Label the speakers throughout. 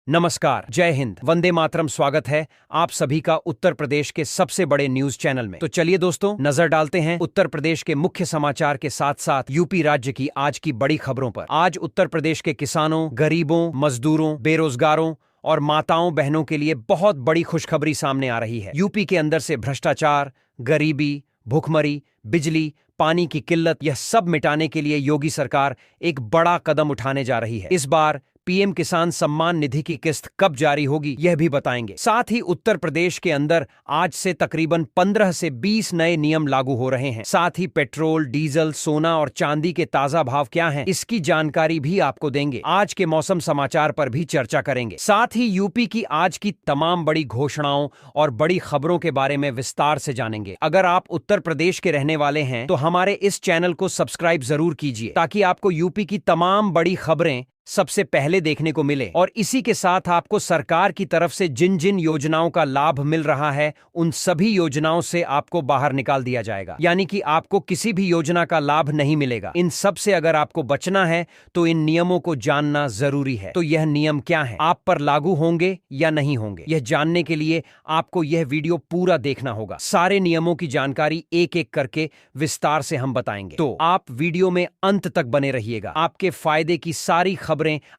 Speaker 1: नमस्कार, जय हिंद, वंदे मातरम। स्वागत है आप सभी का उत्तर प्रदेश के सबसे बड़े न्यूज चैनल में। तो चलिए दोस्तों, नजर डालते हैं उत्तर प्रदेश के मुख्य समाचार के साथ साथ यूपी राज्य की आज की बड़ी खबरों पर। आज उत्तर प्रदेश के किसानों, गरीबों, मजदूरों, बेरोजगारों और माताओं बहनों के लिए बहुत बड़ी खुशखबरी सामने आ रही है। यूपी के अंदर से भ्रष्टाचार, गरीबी, भुखमरी, बिजली, पानी की किल्लत, यह सब मिटाने के लिए योगी सरकार एक बड़ा कदम उठाने जा रही है। इस बार पीएम किसान सम्मान निधि की किस्त कब जारी होगी, यह भी बताएंगे। साथ ही उत्तर प्रदेश के अंदर आज से तकरीबन 15 से 20 नए नियम लागू हो रहे हैं। साथ ही पेट्रोल, डीजल, सोना और चांदी के ताजा भाव क्या हैं, इसकी जानकारी भी आपको देंगे। आज के मौसम समाचार पर भी चर्चा करेंगे। साथ ही यूपी की आज की तमाम बड़ी घोषणाओं और बड़ी खबरों के बारे में विस्तार से जानेंगे। अगर आप उत्तर प्रदेश के रहने वाले हैं तो हमारे इस चैनल को सब्सक्राइब जरूर कीजिए, ताकि आपको यूपी की तमाम बड़ी खबरें सबसे पहले देखने को मिले। और इसी के साथ आपको सरकार की तरफ से जिन जिन योजनाओं का लाभ मिल रहा है, उन सभी योजनाओं से आपको बाहर निकाल दिया जाएगा। यानी कि आपको किसी भी योजना का लाभ नहीं मिलेगा। इन सब से अगर आपको बचना है तो इन नियमों को जानना जरूरी है। तो यह नियम क्या है, आप पर लागू होंगे या नहीं होंगे, यह जानने के लिए आपको यह वीडियो पूरा देखना होगा। सारे नियमों की जानकारी एक एक करके विस्तार से हम बताएंगे, तो आप वीडियो में अंत तक बने रहिएगा। आपके फायदे की सारी खबरें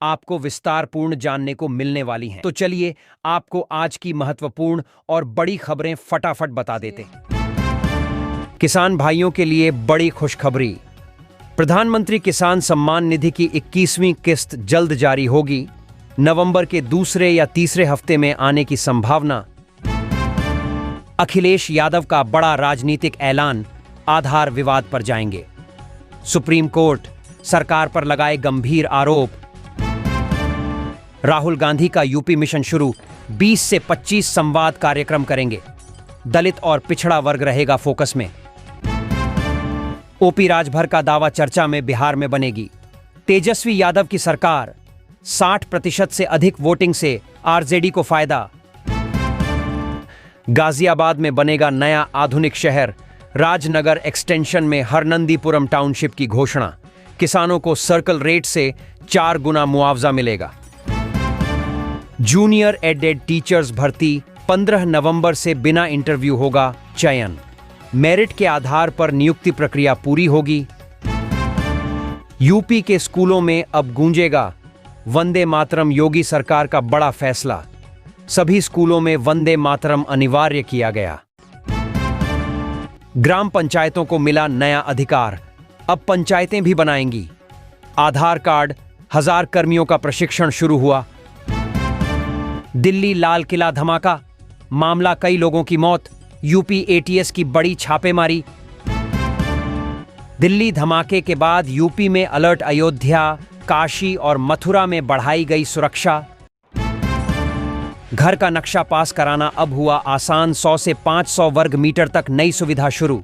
Speaker 1: आपको विस्तारपूर्ण जानने को मिलने वाली हैं। तो चलिए आपको आज की महत्वपूर्ण और बड़ी खबरें फटाफट बता देते हैं। किसान भाइयों के लिए बड़ी खुशखबरी। प्रधानमंत्री किसान सम्मान निधि की 21वीं किस्त जल्द जारी होगी। नवंबर के दूसरे या तीसरे हफ्ते में आने की संभावना। अखिलेश यादव का बड़ा राजनीतिक ऐलान, आधार विवाद पर जाएंगे। सुप्रीम कोर्ट सरकार पर लगाए गंभीर आरोप। राहुल गांधी का यूपी मिशन शुरू, 20 से 25 संवाद कार्यक्रम करेंगे। दलित और पिछड़ा वर्ग रहेगा फोकस में। ओपी राजभर का दावा चर्चा में, बिहार में बनेगी तेजस्वी यादव की सरकार। 60% से अधिक वोटिंग से आरजेडी को फायदा। गाजियाबाद में बनेगा नया आधुनिक शहर। राजनगर एक्सटेंशन में हरनंदीपुरम टाउनशिप की घोषणा। किसानों को सर्कल रेट से 4 गुना मुआवजा मिलेगा। जूनियर एडेड टीचर्स भर्ती 15 नवंबर से बिना इंटरव्यू होगा चयन। मेरिट के आधार पर नियुक्ति प्रक्रिया पूरी होगी। यूपी के स्कूलों में अब गूंजेगा वंदे मातरम। योगी सरकार का बड़ा फैसला, सभी स्कूलों में वंदे मातरम अनिवार्य किया गया। ग्राम पंचायतों को मिला नया अधिकार, अब पंचायतें भी बनाएंगी। आधार कार्ड, 1000 कर्मियों का प्रशिक्षण शुरू हुआ। दिल्ली लाल किला धमाका, मामला कई लोगों की मौत। यूपी एटीएस की बड़ी छापेमारी। दिल्ली धमाके के बाद यूपी में अलर्ट। अयोध्या, काशी और मथुरा में बढ़ाई गई सुरक्षा। घर का नक्शा पास कराना अब हुआ आसान। 100 से 500 वर्ग मीटर तक नई सुविधा शुरू।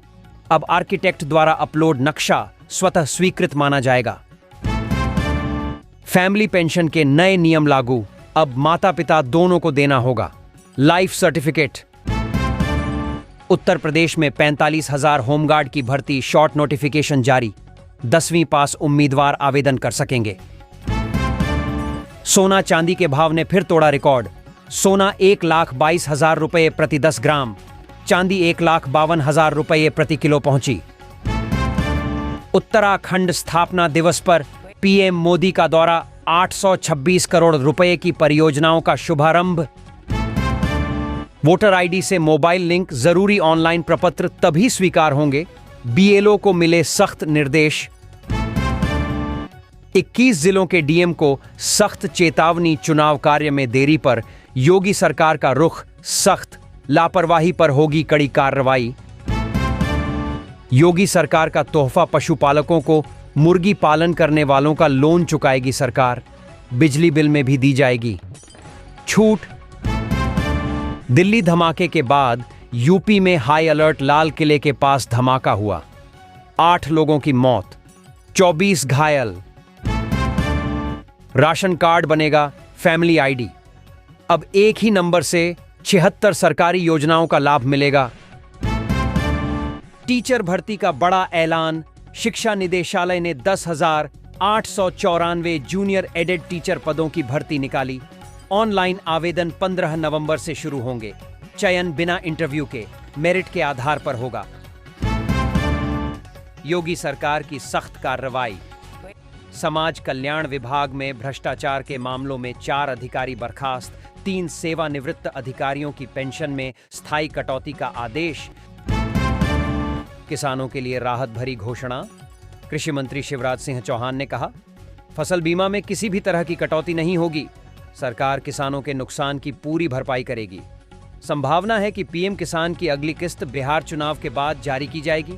Speaker 1: अब आर्किटेक्ट द्वारा अपलोड नक्शा स्वतः स्वीकृत माना जाएगा। फैमिली पेंशन के नए नियम लागू, अब माता पिता दोनों को देना होगा। Life certificate. उत्तर प्रदेश में 45,000 होमगार्ड की भर्ती, शॉर्ट नोटिफिकेशन जारी। 10वीं पास उम्मीदवार आवेदन कर सकेंगे। सोना चांदी के भाव ने फिर तोड़ा रिकॉर्ड। सोना 1,22,000 रुपये प्रति 10 ग्राम, चांदी 1,52,000 रुपये प्रति किलो पहुंची। उत्तराखंड स्थापना दिवस पर पीएम मोदी का दौरा। 826 करोड़ रुपए की परियोजनाओं का शुभारंभ। वोटर आईडी से मोबाइल लिंक, जरूरी ऑनलाइन प्रपत्र तभी स्वीकार होंगे। बीएलओ को मिले सख्त निर्देश। 21 जिलों के डीएम को सख्त चेतावनी, चुनाव कार्य में देरी पर योगी सरकार का रुख सख्त। लापरवाही पर होगी कड़ी कार्रवाई। योगी सरकार का तोहफा, पशुपालकों को मुर्गी पालन करने वालों का लोन चुकाएगी सरकार। बिजली बिल में भी दी जाएगी छूट। दिल्ली धमाके के बाद यूपी में हाई अलर्ट। लाल किले के पास धमाका हुआ, 8 लोगों की मौत, 24 घायल। राशन कार्ड बनेगा फैमिली आईडी। अब एक ही नंबर से 76 सरकारी योजनाओं का लाभ मिलेगा। टीचर भर्ती का बड़ा ऐलान। शिक्षा निदेशालय ने 10,894 जूनियर एडेड टीचर पदों की भर्ती निकाली। ऑनलाइन आवेदन 15 नवंबर से शुरू होंगे। चयन बिना इंटरव्यू के मेरिट के आधार पर होगा। योगी सरकार की सख्त कार्रवाई। समाज कल्याण विभाग में भ्रष्टाचार के मामलों में 4 अधिकारी बर्खास्त, 3 सेवानिवृत्त अधिकारियों की पेंशन में स्थायी कटौती का आदेश। किसानों के लिए राहत भरी घोषणा। कृषि मंत्री शिवराज सिंह चौहान ने कहा, फसल बीमा में किसी भी तरह की कटौती नहीं होगी। सरकार किसानों के नुकसान की पूरी भरपाई करेगी। संभावना है कि पीएम किसान की अगली किस्त बिहार चुनाव के बाद जारी की जाएगी।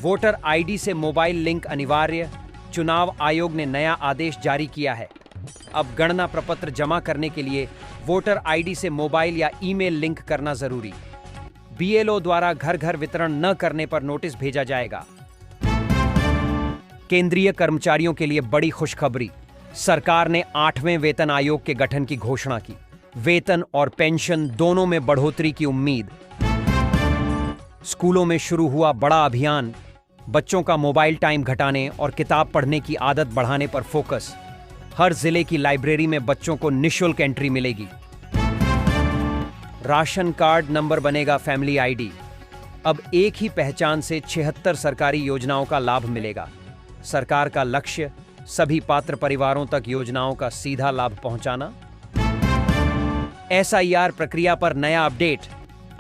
Speaker 1: वोटर आईडी से मोबाइल लिंक अनिवार्य। चुनाव आयोग ने नया आदेश जारी किया है। अब गणना प्रपत्र जमा करने के लिए वोटर आईडी से मोबाइल या ईमेल लिंक करना जरूरी। बीएलओ द्वारा घर घर वितरण न करने पर नोटिस भेजा जाएगा। केंद्रीय कर्मचारियों के लिए बड़ी खुशखबरी। सरकार ने 8वें वेतन आयोग के गठन की घोषणा की। वेतन और पेंशन दोनों में बढ़ोतरी की उम्मीद। स्कूलों में शुरू हुआ बड़ा अभियान। बच्चों का मोबाइल टाइम घटाने और किताब पढ़ने की आदत बढ़ाने पर फोकस। हर जिले की लाइब्रेरी में बच्चों को निःशुल्क एंट्री मिलेगी। राशन कार्ड नंबर बनेगा फैमिली आईडी। अब एक ही पहचान से 76 सरकारी योजनाओं का लाभ मिलेगा। सरकार का लक्ष्य सभी पात्र परिवारों तक योजनाओं का सीधा लाभ पहुंचाना। एसआईआर प्रक्रिया पर नया अपडेट।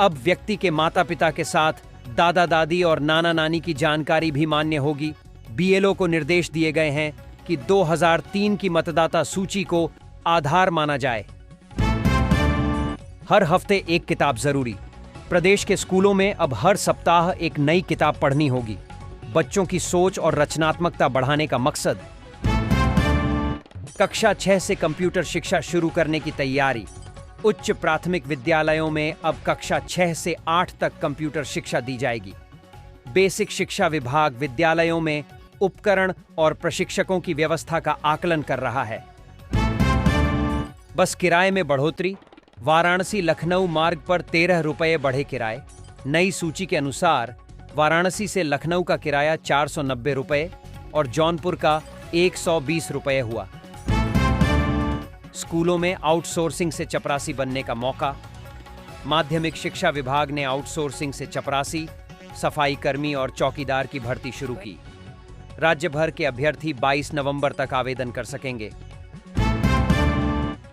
Speaker 1: अब व्यक्ति के माता पिता के साथ दादा दादी और नाना नानी की जानकारी भी मान्य होगी। बीएलओ को निर्देश दिए गए हैं कि 2003 की मतदाता सूची को आधार माना जाए। हर हफ्ते एक किताब जरूरी। प्रदेश के स्कूलों में अब हर सप्ताह एक नई किताब पढ़नी होगी। बच्चों की सोच और रचनात्मकता बढ़ाने का मकसद। कक्षा 6 से कंप्यूटर शिक्षा शुरू करने की तैयारी। उच्च प्राथमिक विद्यालयों में अब कक्षा 6 से 8 तक कंप्यूटर शिक्षा दी जाएगी। बेसिक शिक्षा विभाग विद्यालयों में उपकरण और प्रशिक्षकों की व्यवस्था का आकलन कर रहा है। बस किराए में बढ़ोतरी। वाराणसी लखनऊ मार्ग पर 13 रुपये बढ़े किराए। नई सूची के अनुसार वाराणसी से लखनऊ का किराया 490 रुपये और जौनपुर का 120 रुपये हुआ। स्कूलों में आउटसोर्सिंग से चपरासी बनने का मौका। माध्यमिक शिक्षा विभाग ने आउटसोर्सिंग से चपरासी, सफाई कर्मी और चौकीदार की भर्ती शुरू की। राज्य भर के अभ्यर्थी 22 नवंबर तक आवेदन कर सकेंगे।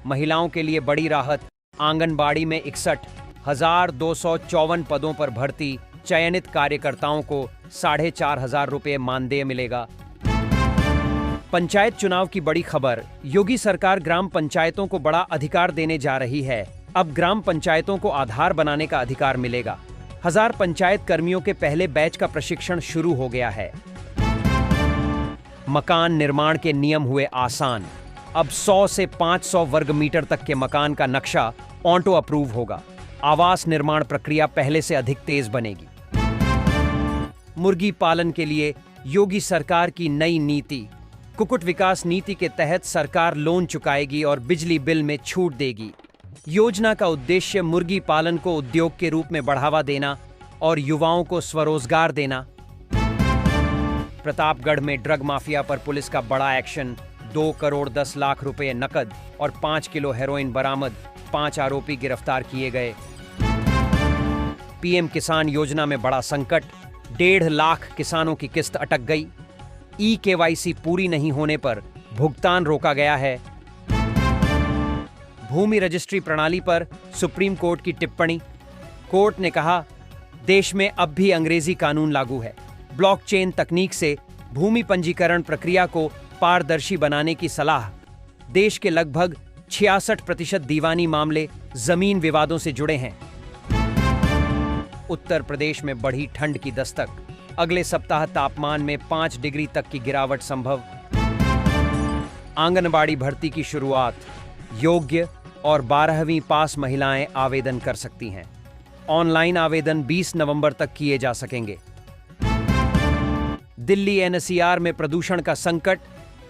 Speaker 1: महिलाओं के लिए बड़ी राहत। आंगनबाड़ी में 61,254 पदों पर भर्ती। चयनित कार्यकर्ताओं को 4,500 रुपये मानदेय मिलेगा। पंचायत चुनाव की बड़ी खबर। योगी सरकार ग्राम पंचायतों को बड़ा अधिकार देने जा रही है। अब ग्राम पंचायतों को आधार बनाने का अधिकार मिलेगा। 1000 पंचायत कर्मियों के पहले बैच का प्रशिक्षण शुरू हो गया है। मकान निर्माण के नियम हुए आसान। अब 100 से 500 वर्ग मीटर तक के मकान का नक्शा ऑटो अप्रूव होगा। आवास निर्माण प्रक्रिया पहले से अधिक तेज बनेगी। मुर्गी पालन के लिए योगी सरकार की नई नीति। कुक्कुट विकास नीति के तहत सरकार लोन चुकाएगी और बिजली बिल में छूट देगी। योजना का उद्देश्य मुर्गी पालन को उद्योग के रूप में बढ़ावा देना और युवाओं को स्वरोजगार देना। प्रतापगढ़ में ड्रग माफिया पर पुलिस का बड़ा एक्शन। 2 करोड़ 10 लाख रुपए नकद और 5 किलो हेरोइन बरामद। 5 आरोपी गिरफ्तार किए गए। पीएम किसान योजना में बड़ा संकट। 1.5 लाख किसानों की किस्त अटक गई। ई-केवाईसी पूरी नहीं होने पर भुगतान रोका गया है। भूमि रजिस्ट्री प्रणाली पर सुप्रीम कोर्ट की टिप्पणी। कोर्ट ने कहा, देश में अब भी अंग्रेजी कानून लागू है। ब्लॉकचेन तकनीक से भूमि पंजीकरण प्रक्रिया को पारदर्शी बनाने की सलाह। देश के लगभग 66% दीवानी मामले जमीन विवादों से जुड़े हैं। उत्तर प्रदेश में बढ़ी ठंड की दस्तक। अगले सप्ताह तापमान में 5 डिग्री तक की गिरावट संभव। आंगनबाड़ी भर्ती की शुरुआत। योग्य और 12वीं पास महिलाएं आवेदन कर सकती हैं। ऑनलाइन आवेदन 20 नवंबर तक किए जा सकेंगे। दिल्ली एनसीआर में प्रदूषण का संकट।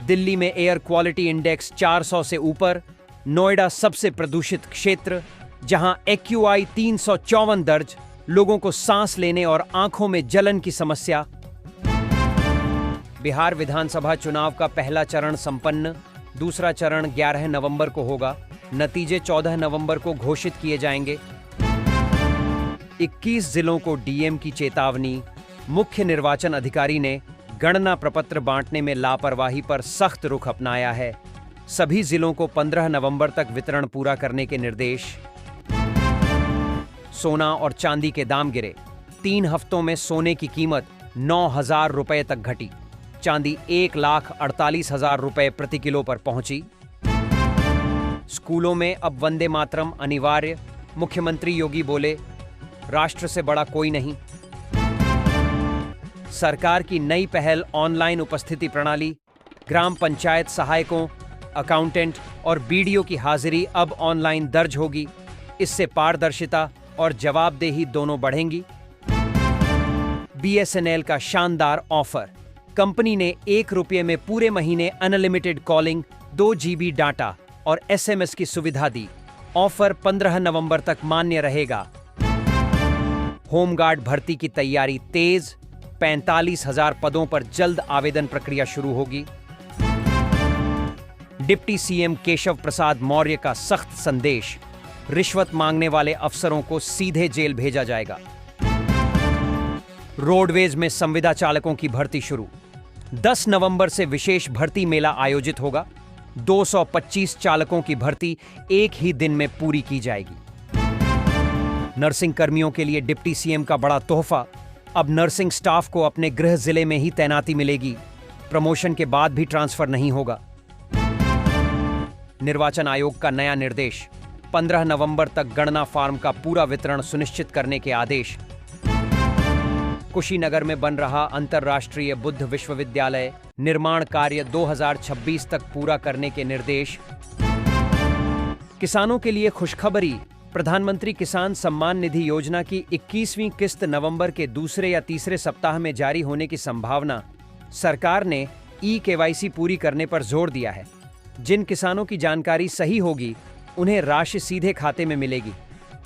Speaker 1: दिल्ली में एयर क्वालिटी इंडेक्स 400 से ऊपर। नोएडा सबसे प्रदूषित क्षेत्र, जहां एक्यूआई 354 दर्ज। लोगों को सांस लेने और आंखों में जलन की समस्या। बिहार विधानसभा चुनाव का पहला चरण संपन्न। दूसरा चरण 11 नवंबर को होगा। नतीजे 14 नवंबर को घोषित किए जाएंगे। 21 जिलों को डीएम की चेतावनी। मुख्य निर्वाचन अधिकारी ने गणना प्रपत्र बांटने में लापरवाही पर सख्त रुख अपनाया है। सभी जिलों को 15 नवंबर तक वितरण पूरा करने के निर्देश। सोना और चांदी के दाम गिरे। 3 हफ्तों में सोने की कीमत 9,000 रुपए तक घटी। चांदी 1,48,000 रुपए प्रति किलो पर पहुंची। स्कूलों में अब वंदे मातरम अनिवार्य। मुख्यमंत्री योगी बोले, राष्ट्र से बड़ा कोई नहीं। सरकार की नई पहल ऑनलाइन उपस्थिति प्रणाली। ग्राम पंचायत सहायकों, अकाउंटेंट और बीडीओ की हाजिरी अब ऑनलाइन दर्ज होगी। इससे पारदर्शिता और जवाबदेही दोनों बढ़ेंगी। बीएसएनएल का शानदार ऑफर। कंपनी ने 1 रुपये में पूरे महीने अनलिमिटेड कॉलिंग, 2 GB डाटा और एसएमएस की सुविधा दी। ऑफर 15 नवंबर तक मान्य रहेगा। होमगार्ड भर्ती की तैयारी तेज। 45,000 पदों पर जल्द आवेदन प्रक्रिया शुरू होगी। डिप्टी सीएम केशव प्रसाद मौर्य का सख्त संदेश। रिश्वत मांगने वाले अफसरों को सीधे जेल भेजा जाएगा। रोडवेज में संविदा चालकों की भर्ती शुरू। 10 नवंबर से विशेष भर्ती मेला आयोजित होगा। 225 चालकों की भर्ती एक ही दिन में पूरी की जाएगी। नर्सिंग कर्मियों के लिए डिप्टी सीएम का बड़ा तोहफा। अब नर्सिंग स्टाफ को अपने गृह जिले में ही तैनाती मिलेगी। प्रमोशन के बाद भी ट्रांसफर नहीं होगा। निर्वाचन आयोग का नया निर्देश। 15 नवंबर तक गणना फार्म का पूरा वितरण सुनिश्चित करने के आदेश। कुशीनगर में बन रहा अंतर्राष्ट्रीय बुद्ध विश्वविद्यालय निर्माण कार्य 2026 तक पूरा करने के निर्देश। किसानों के लिए खुशखबरी। प्रधानमंत्री किसान सम्मान निधि योजना की 21वीं किस्त नवंबर के दूसरे या तीसरे सप्ताह में जारी होने की संभावना। सरकार ने ई-केवाईसी पूरी करने पर जोर दिया है। जिन किसानों की जानकारी सही होगी, उन्हें राशि सीधे खाते में मिलेगी।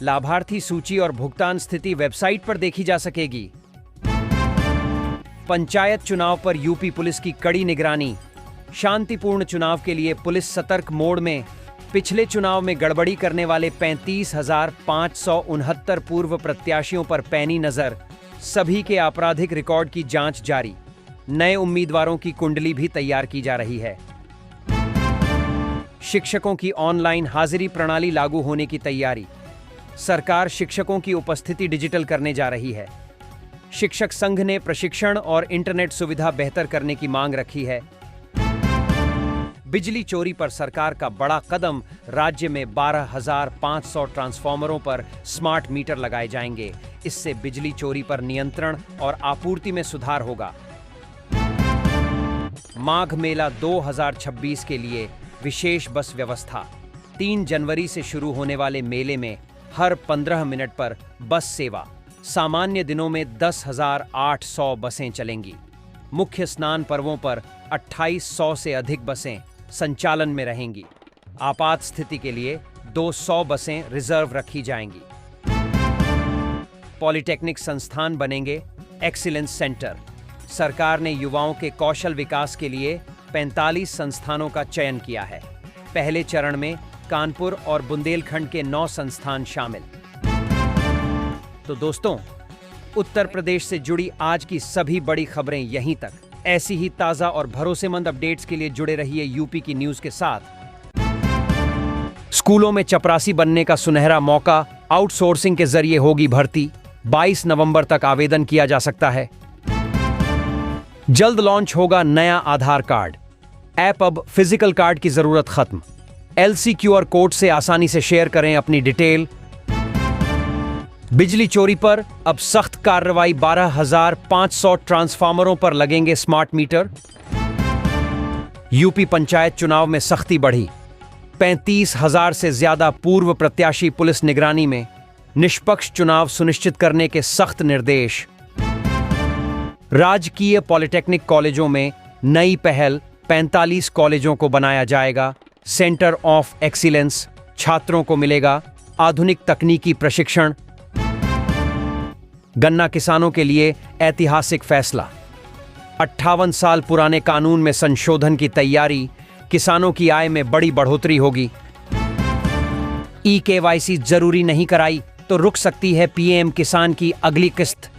Speaker 1: लाभार्थी सूची और भुगतान स्थिति वेबसाइट पर देखी जा सकेगी। पंचायत चुनाव पर यूपी पुलिस की कड़ी निगरानी। शांतिपूर्ण चुनाव के लिए पुलिस सतर्क मोड में। पिछले चुनाव में गड़बड़ी करने वाले 35,569 पूर्व प्रत्याशियों पर पैनी नजर। सभी के आपराधिक रिकॉर्ड की जांच जारी। नए उम्मीदवारों की कुंडली भी तैयार की जा रही है। शिक्षकों की ऑनलाइन हाजिरी प्रणाली लागू होने की तैयारी। सरकार शिक्षकों की उपस्थिति डिजिटल करने जा रही है। शिक्षक संघ ने प्रशिक्षण और इंटरनेट सुविधा बेहतर करने की मांग रखी है। बिजली चोरी पर सरकार का बड़ा कदम। राज्य में 12,500 ट्रांसफार्मरों पर स्मार्ट मीटर लगाए जाएंगे। इससे बिजली चोरी पर नियंत्रण और आपूर्ति में सुधार होगा। माघ मेला 2026 के लिए विशेष बस व्यवस्था। 3 जनवरी से शुरू होने वाले मेले में हर 15 मिनट पर बस सेवा। सामान्य दिनों में 10,800 बसें चलेंगी। मुख्य स्नान पर्वों पर 2800 से अधिक बसें संचालन में रहेंगी। आपात स्थिति के लिए 200 बसें रिजर्व रखी जाएंगी। पॉलिटेक्निक संस्थान बनेंगे एक्सीलेंस सेंटर। सरकार ने युवाओं के कौशल विकास के लिए 45 संस्थानों का चयन किया है। पहले चरण में कानपुर और बुंदेलखंड के 9 संस्थान शामिल। तो दोस्तों, उत्तर प्रदेश से जुड़ी आज की सभी बड़ी खबरें यहीं तक। ऐसी ही ताजा और भरोसेमंद अपडेट्स के लिए जुड़े रहिए यूपी की न्यूज के साथ। स्कूलों में चपरासी बनने का सुनहरा मौका। आउटसोर्सिंग के जरिए होगी भर्ती। 22 नवंबर तक आवेदन किया जा सकता है। जल्द लॉन्च होगा नया आधार कार्ड ऐप। अब फिजिकल कार्ड की जरूरत खत्म। LC QR कोड से आसानी से शेयर करें अपनी डिटेल। बिजली चोरी पर अब सख्त कार्रवाई। 12,500 ट्रांसफार्मरों पर लगेंगे स्मार्ट मीटर। यूपी पंचायत चुनाव में सख्ती बढ़ी। 35,000 से ज्यादा पूर्व प्रत्याशी पुलिस निगरानी में। निष्पक्ष चुनाव सुनिश्चित करने के सख्त निर्देश। राजकीय पॉलिटेक्निक कॉलेजों में नई पहल। 45 कॉलेजों को बनाया जाएगा सेंटर ऑफ एक्सीलेंस। छात्रों को मिलेगा आधुनिक तकनीकी प्रशिक्षण। गन्ना किसानों के लिए ऐतिहासिक फैसला। 58 साल पुराने कानून में संशोधन की तैयारी। किसानों की आय में बड़ी बढ़ोतरी होगी। ई-केवाईसी जरूरी नहीं कराई तो रुक सकती है पीएम किसान की अगली किस्त।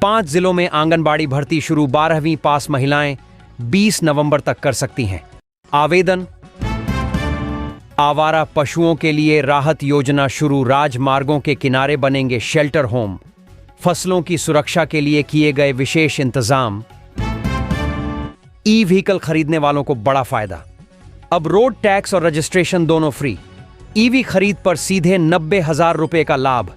Speaker 1: 5 जिलों में आंगनबाड़ी भर्ती शुरू, 12वीं पास महिलाएं 20 नवंबर तक कर सकती हैं आवेदन। आवारा पशुओं के लिए राहत योजना शुरू, राजमार्गों के किनारे बनेंगे शेल्टर होम। फसलों की सुरक्षा के लिए किए गए विशेष इंतजाम। ई व्हीकल खरीदने वालों को बड़ा फायदा, अब रोड टैक्स और रजिस्ट्रेशन दोनों फ्री। ईवी खरीद पर सीधे 90,000 रुपए का लाभ।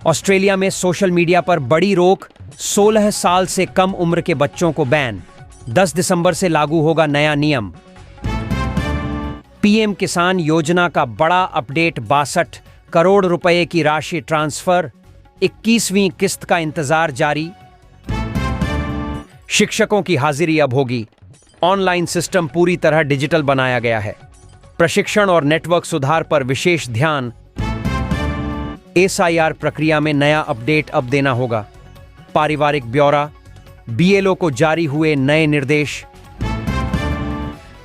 Speaker 1: ऑस्ट्रेलिया में सोशल मीडिया पर बड़ी रोक, 16 साल से कम उम्र के बच्चों को बैन। 10 दिसंबर से लागू होगा नया नियम। पीएम किसान योजना का बड़ा अपडेट, 62 करोड़ रुपए की राशि ट्रांसफर, 21वीं किस्त का इंतजार जारी। शिक्षकों की हाजिरी अब होगी, ऑनलाइन सिस्टम पूरी तरह डिजिटल बनाया गया है। प्रशिक्षण और नेटवर्क सुधार पर विशेष ध्यान। एसआईआर प्रक्रिया में नया अपडेट अब देना होगा। पारिवारिक ब्यौरा, बीएलओ को जारी हुए नए निर्देश।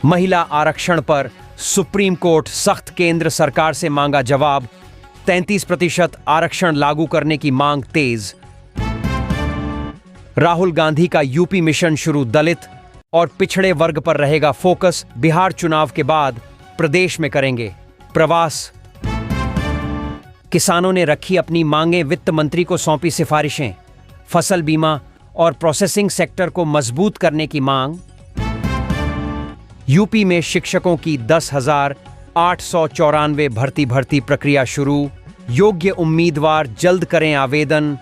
Speaker 1: महिला आरक्षण पर सुप्रीम कोर्ट सख्त, केंद्र सरकार से मांगा जवाब। 33% आरक्षण लागू करने की मांग तेज। राहुल गांधी का यूपी मिशन शुरू, दलित और पिछड़े वर्ग पर रहेगा फोकस। बिहार चुनाव के बाद प्रदेश में करेंगे प्रवास। किसानों ने रखी अपनी मांगें, वित्त मंत्री को सौंपी सिफारिशें। फसल बीमा और प्रोसेसिंग सेक्टर को मजबूत करने की मांग। यूपी में शिक्षकों की 10,894 भर्ती प्रक्रिया शुरू, योग्य उम्मीदवार जल्द करें आवेदन।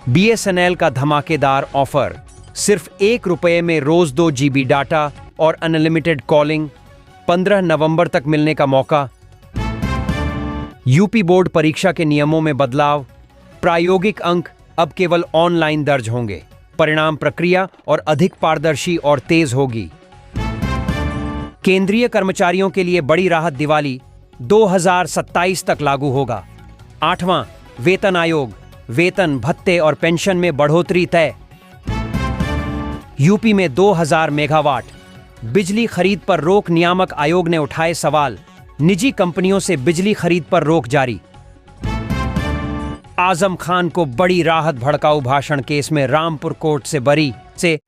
Speaker 1: बीएसएनएल का धमाकेदार ऑफर, सिर्फ ₹1 में रोज 2 GB डाटा और अनलिमिटेड कॉलिंग, 15 नवंबर तक मिलने का मौका। यूपी बोर्ड परीक्षा के नियमों में बदलाव, प्रायोगिक अंक अब केवल ऑनलाइन दर्ज होंगे। परिणाम प्रक्रिया और अधिक पारदर्शी और तेज होगी। केंद्रीय कर्मचारियों के लिए बड़ी राहत, दिवाली 2027 तक लागू होगा। 8वां वेतन आयोग, वेतन, भत्ते और पेंशन में बढ़ोतरी तय। यूपी में 2000 मेगावाट बिजली खरीद पर रोक, नियामक आयोग ने उठाए सवाल। निजी कंपनियों से बिजली खरीद पर रोक जारी। आजम खान को बड़ी राहत, भड़काऊ भाषण केस में रामपुर कोर्ट से बरी से